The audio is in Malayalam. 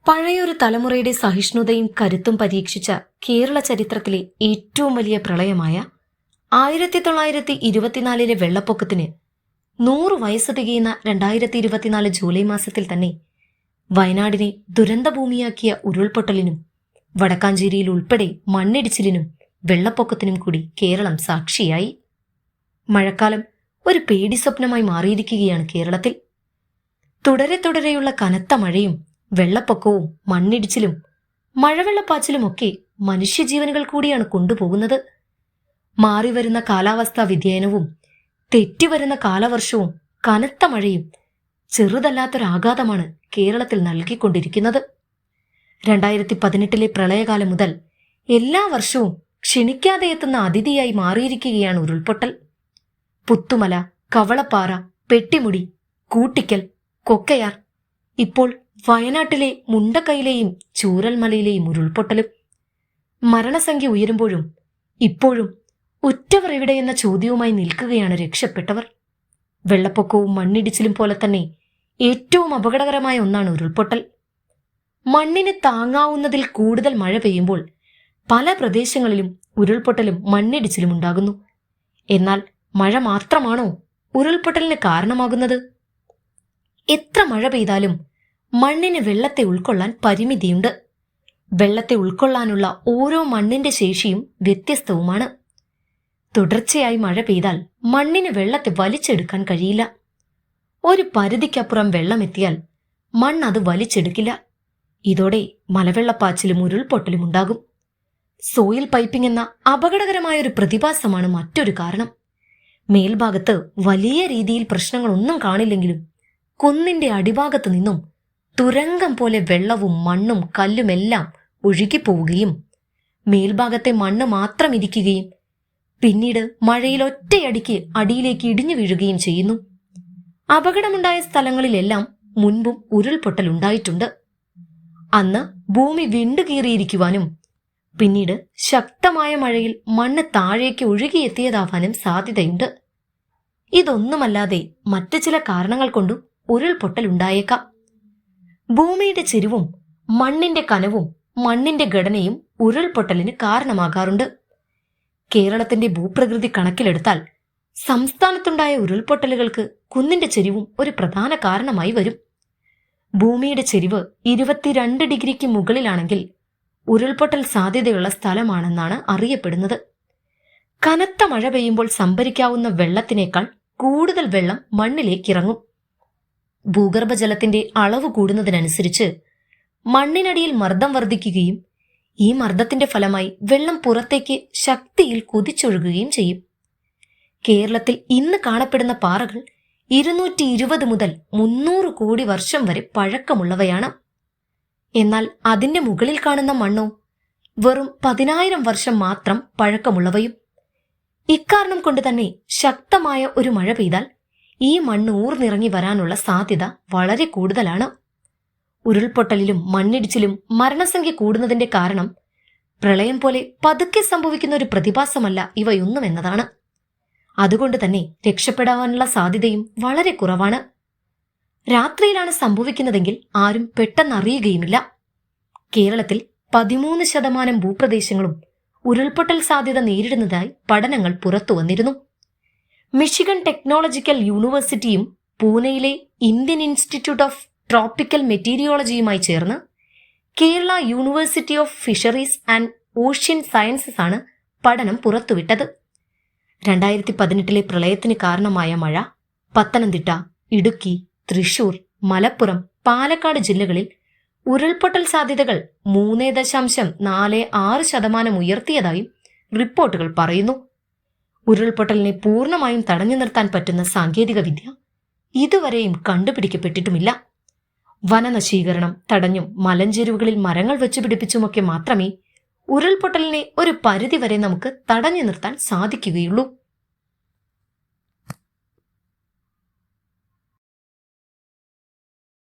പഴയൊരു തലമുറയുടെ സഹിഷ്ണുതയും കരുത്തും പരീക്ഷിച്ച കേരള ചരിത്രത്തിലെ ഏറ്റവും വലിയ പ്രളയമായ 1924 വെള്ളപ്പൊക്കത്തിന് 100 വയസ്സ് തികയുന്ന 2024 ജൂലൈ മാസത്തിൽ തന്നെ വയനാടിനെ ദുരന്തഭൂമിയാക്കിയ ഉരുൾപൊട്ടലിനും വടക്കാഞ്ചേരിയിൽ ഉൾപ്പെടെ മണ്ണിടിച്ചിലിനും വെള്ളപ്പൊക്കത്തിനും കൂടി കേരളം സാക്ഷിയായി. മഴക്കാലം ഒരു പേടി സ്വപ്നമായി മാറിയിരിക്കുകയാണ് കേരളത്തിൽ. തുടരെയുള്ള കനത്ത മഴയും വെള്ളപ്പൊക്കവും മണ്ണിടിച്ചിലും മഴവെള്ളപ്പാച്ചിലുമൊക്കെ മനുഷ്യജീവനുകൾ കൂടിയാണ് കൊണ്ടുപോകുന്നത്. മാറിവരുന്ന കാലാവസ്ഥാ വ്യതിയാനവും തെറ്റിവരുന്ന കാലവർഷവും കനത്ത മഴയും ചെറുതല്ലാത്തൊരാഘാതമാണ് കേരളത്തിൽ നൽകിക്കൊണ്ടിരിക്കുന്നത്. 2018 പ്രളയകാലം മുതൽ എല്ലാ വർഷവും ക്ഷണിക്കാതെ എത്തുന്ന അതിഥിയായി മാറിയിരിക്കുകയാണ് ഉരുൾപൊട്ടൽ. പുത്തുമല, കവളപ്പാറ, പെട്ടിമുടി, കൂട്ടിക്കൽ, കൊക്കയാർ, ഇപ്പോൾ വയനാട്ടിലെ മുണ്ടക്കൈയിലെയും ചൂരൽമലയിലെയും ഉരുൾപൊട്ടലും. മരണസംഖ്യ ഉയരുമ്പോഴും ഇപ്പോഴും ഉറ്റവർ എവിടെയെന്ന ചോദ്യവുമായി നിൽക്കുകയാണ് രക്ഷപ്പെട്ടവർ. വെള്ളപ്പൊക്കവും മണ്ണിടിച്ചിലും പോലെ തന്നെ ഏറ്റവും അപകടകരമായ ഒന്നാണ് ഉരുൾപൊട്ടൽ. മണ്ണിന് താങ്ങാവുന്നതിൽ കൂടുതൽ മഴ പെയ്യുമ്പോൾ പല പ്രദേശങ്ങളിലും ഉരുൾപൊട്ടലും മണ്ണിടിച്ചിലും ഉണ്ടാകുന്നു. എന്നാൽ മഴ മാത്രമാണോ ഉരുൾപൊട്ടലിന് കാരണമാകുന്നത്? എത്ര മഴ പെയ്താലും മണ്ണിന് വെള്ളത്തെ ഉൾക്കൊള്ളാൻ പരിമിതിയുണ്ട്. വെള്ളത്തെ ഉൾക്കൊള്ളാനുള്ള ഓരോ മണ്ണിന്റെ ശേഷിയും വ്യത്യസ്തവുമാണ്. തുടർച്ചയായി മഴ പെയ്താൽ മണ്ണിന് വെള്ളത്തെ വലിച്ചെടുക്കാൻ കഴിയില്ല. ഒരു പരിധിക്കപ്പുറം വെള്ളമെത്തിയാൽ മണ്ണ് അത് വലിച്ചെടുക്കില്ല. ഇതോടെ മലവെള്ളപ്പാച്ചിലും ഉരുൾപൊട്ടലും ഉണ്ടാകും. സോയിൽ പൈപ്പിംഗ് എന്ന അപകടകരമായൊരു പ്രതിഭാസമാണ് മറ്റൊരു കാരണം. മേൽഭാഗത്ത് വലിയ രീതിയിൽ പ്രശ്നങ്ങളൊന്നും കാണില്ലെങ്കിലും കുന്നിന്റെ അടിഭാഗത്തു നിന്നും തുരങ്കം പോലെ വെള്ളവും മണ്ണും കല്ലുമെല്ലാം ഒഴുകിപ്പോവുകയും മേൽഭാഗത്തെ മണ്ണ് മാത്രം ഇരിക്കുകയും പിന്നീട് മഴയിൽ ഒറ്റയടിക്ക് അടിയിലേക്ക് ഇടിഞ്ഞു വീഴുകയും ചെയ്യുന്നു. അപകടമുണ്ടായ സ്ഥലങ്ങളിലെല്ലാം മുൻപും ഉരുൾപൊട്ടൽ ഉണ്ടായിട്ടുണ്ട്. അന്ന് ഭൂമി വിണ്ടുകീറിയിരിക്കുവാനും പിന്നീട് ശക്തമായ മഴയിൽ മണ്ണ് താഴേക്ക് ഒഴുകിയെത്തിയതാവാനും സാധ്യതയുണ്ട്. ഇതൊന്നുമല്ലാതെ മറ്റു ചില കാരണങ്ങൾ കൊണ്ടും ഉരുൾപൊട്ടൽ ഉണ്ടായേക്കാം. ഭൂമിയുടെ ചെരിവും മണ്ണിന്റെ കനവും മണ്ണിന്റെ ഘടനയും ഉരുൾപൊട്ടലിന് കാരണമാകാറുണ്ട്. കേരളത്തിന്റെ ഭൂപ്രകൃതി കണക്കിലെടുത്താൽ സംസ്ഥാനത്തുണ്ടായ ഉരുൾപൊട്ടലുകൾക്ക് കുന്നിന്റെ ചെരിവും ഒരു പ്രധാന കാരണമായി വരും. ഭൂമിയുടെ ചെരിവ് 22 ഡിഗ്രിക്ക് മുകളിലാണെങ്കിൽ ഉരുൾപൊട്ടൽ സാധ്യതയുള്ള സ്ഥലമാണെന്നാണ് അറിയപ്പെടുന്നത്. കനത്ത മഴ പെയ്യുമ്പോൾ സംഭരിക്കാവുന്ന വെള്ളത്തിനേക്കാൾ കൂടുതൽ വെള്ളം മണ്ണിലേക്കിറങ്ങും. ഭൂഗർഭജലത്തിന്റെ അളവ് കൂടുന്നതിനനുസരിച്ച് മണ്ണിനടിയിൽ മർദ്ദം വർദ്ധിക്കുകയും ഈ മർദ്ദത്തിന്റെ ഫലമായി വെള്ളം പുറത്തേക്ക് ശക്തിയിൽ കുതിച്ചൊഴുകുകയും ചെയ്യും. കേരളത്തിൽ ഇന്ന് കാണപ്പെടുന്ന പാറകൾ 220 മുതൽ 300 കോടി വർഷം വരെ പഴക്കമുള്ളവയാണ്. എന്നാൽ അതിന്റെ മുകളിൽ കാണുന്ന മണ്ണോ വെറും 10,000 വർഷം മാത്രം പഴക്കമുള്ളവയും. ഇക്കാരണം കൊണ്ട് തന്നെ ശക്തമായ ഒരു മഴ പെയ്താൽ ഈ മണ്ണ് ഊർന്നിറങ്ങി വരാനുള്ള സാധ്യത വളരെ കൂടുതലാണ്. ഉരുൾപൊട്ടലിലും മണ്ണിടിച്ചിലും മരണസംഖ്യ കൂടുന്നതിന്റെ കാരണം പ്രളയം പോലെ പതുക്കെ സംഭവിക്കുന്ന ഒരു പ്രതിഭാസമല്ല ഇവയൊന്നും എന്നതാണ്. അതുകൊണ്ട് തന്നെ രക്ഷപ്പെടാനുള്ള സാധ്യതയും വളരെ കുറവാണ്. രാത്രിയിലാണ് സംഭവിക്കുന്നതെങ്കിൽ ആരും പെട്ടെന്ന് അറിയുകയുമില്ല. കേരളത്തിൽ 13% ഭൂപ്രദേശങ്ങളും ഉരുൾപൊട്ടൽ സാധ്യത നേരിടുന്നതായി പഠനങ്ങൾ പുറത്തു വന്നിരുന്നു. മിഷിഗൺ ടെക്നോളജിക്കൽ യൂണിവേഴ്സിറ്റിയും പൂനെയിലെ ഇന്ത്യൻ ഇൻസ്റ്റിറ്റ്യൂട്ട് ഓഫ് ട്രോപ്പിക്കൽ മെറ്റീരിയോളജിയുമായി ചേർന്ന് Kerala university of fisheries and ocean sciences ആണ് പഠനം പുറത്തുവിട്ടത്. 2018 പ്രളയത്തിന് കാരണമായ മഴ പത്തനംതിട്ട, ഇടുക്കി, തൃശൂർ, മലപ്പുറം, പാലക്കാട് ജില്ലകളിൽ ഉരുൾപൊട്ടൽ സാധ്യതകൾ 3.46% ഉയർത്തിയതായും റിപ്പോർട്ടുകൾ പറയുന്നു. ഉരുൾപൊട്ടലിനെ പൂർണ്ണമായും തടഞ്ഞു നിർത്താൻ പറ്റുന്ന സാങ്കേതിക വിദ്യ ഇതുവരെയും കണ്ടുപിടിക്കപ്പെട്ടിട്ടുമില്ല. വനനശീകരണം തടഞ്ഞും മലഞ്ചെരുവുകളിൽ മരങ്ങൾ വെച്ചുപിടിപ്പിച്ചുമൊക്കെ മാത്രമേ ഉരുൾപൊട്ടലിനെ ഒരു പരിധിവരെ നമുക്ക് തടഞ്ഞു നിർത്താൻ സാധിക്കുകയുള്ളൂ.